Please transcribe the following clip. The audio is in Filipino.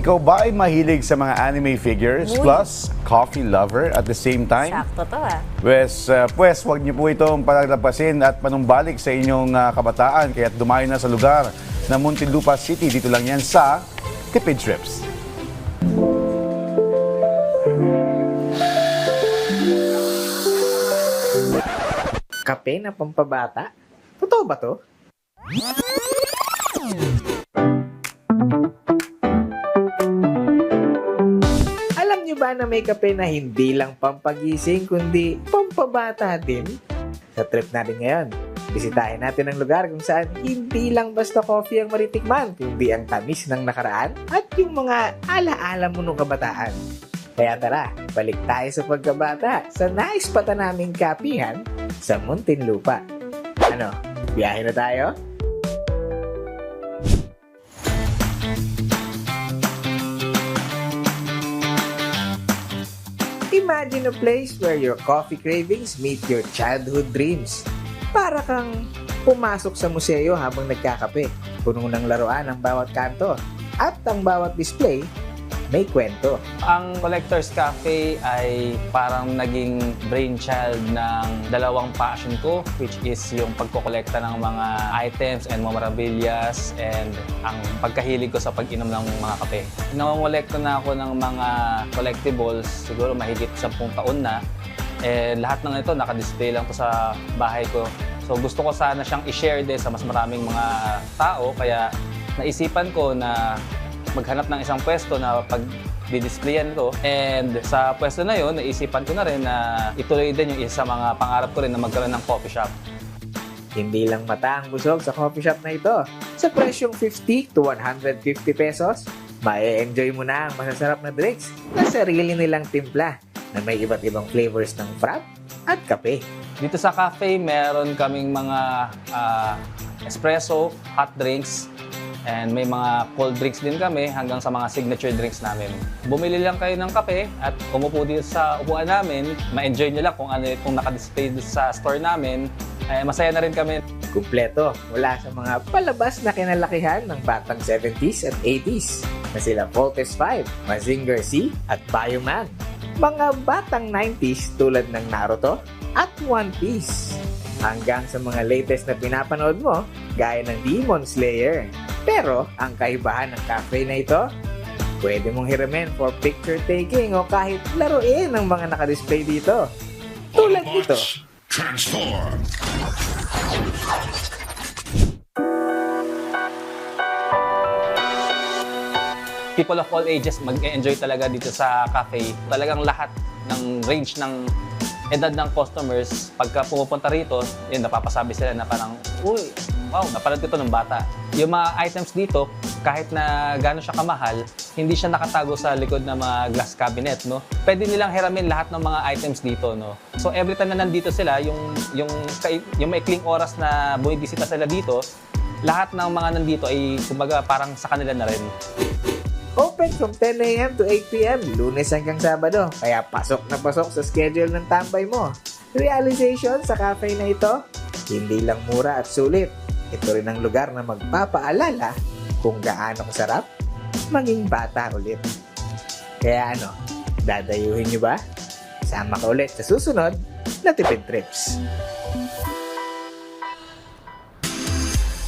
Ikaw ba ay mahilig sa mga anime figures Uy. plus coffee lover at the same time? Sakto to ah. Pues, huwag niyo po itong palagpasin at panumbalik sa inyong kabataan kaya't dumayo na sa lugar ng Muntinlupa City. Dito lang yan sa Tipid Trips. Kape na pampabata? Totoo ba to? Alam niyo ba na may kape na hindi lang pampagising kundi pampabata din? Sa trip natin ngayon, bisitahin natin ang lugar kung saan hindi lang basta coffee ang maritikman kundi ang tamis ng nakaraan at yung mga alaala mo nung kabataan. Kaya tara, balik tayo sa pagkabata sa naispata naming kapihan sa Muntinlupa. Ano, biyahe na tayo? Imagine a place where your coffee cravings meet your childhood dreams. Para kang pumasok sa museo habang nagkakape. Puno ng laruan ang bawat kanto at ang bawat display may kwento. Ang Collector's Cafe ay parang naging brainchild ng dalawang passion ko, which is yung pagkokolekta ng mga items and memorabilias and ang pagkahilig ko sa pag-inom ng mga kape. Nangongolekta na ako ng mga collectibles, siguro mahigit 10 taon na. Lahat ng ito nakadisplay lang to sa bahay ko. So gusto ko sana siyang i-share din sa mas maraming mga tao, kaya naisipan ko na maghanap ng isang pwesto na pag-displayan ito. And sa pwesto na yun, naisipan ko na rin na ituloy din yung isa sa mga pangarap ko rin na magkaroon ng coffee shop. Hindi lang mata ang busog sa coffee shop na ito. Sa presyong 50 to 150 pesos, mae-enjoy mo na ang masasarap na drinks na sarili nilang timpla na may iba't ibang flavors ng frap at kape. Dito sa cafe, meron kaming mga espresso, hot drinks, and may mga cold drinks din kami hanggang sa mga signature drinks namin. Bumili lang kayo ng kape at umupo dito sa upuan namin. Ma-enjoy nyo lang kung nakadisplay sa store namin. Masaya na rin kami. Kumpleto mula sa mga palabas na kinalakihan ng batang 70s at 80s na sila Voltes 5, Mazinger Z at Bioman. Mga batang 90s tulad ng Naruto at One Piece. Hanggang sa mga latest na pinapanood mo gaya ng Demon Slayer. Pero ang kaibahan ng cafe na ito, pwede mong hiramin for picture taking o kahit laruin ng mga nakadisplay dito. Tulad nito. Transform. People of all ages mag-enjoy talaga dito sa cafe. Talagang lahat ng range ng edad ng customers, pagka pumupunta rito, yun, napapasabi sila na parang, uy, wow, napanood ko ito ng bata. Yung mga items dito, kahit na gano'n siya kamahal, hindi siya nakatago sa likod ng mga glass cabinet, no? Pwede nilang hiramin lahat ng mga items dito, no? So every time na nandito sila, yung maikling oras na bumibisita sila dito, lahat ng mga nandito ay kumbaga parang sa kanila na rin. Open from 10 a.m. to 8 p.m. Lunes hanggang Sabado. Kaya pasok na pasok sa schedule ng tambay mo. Realization sa cafe na ito, hindi lang mura at sulit. Ito rin ang lugar na magpapaalala kung gaano kasarap maging bata ulit. Kaya ano, dadayuhin nyo ba? Sama ka ulit sa susunod na Tipid Trips.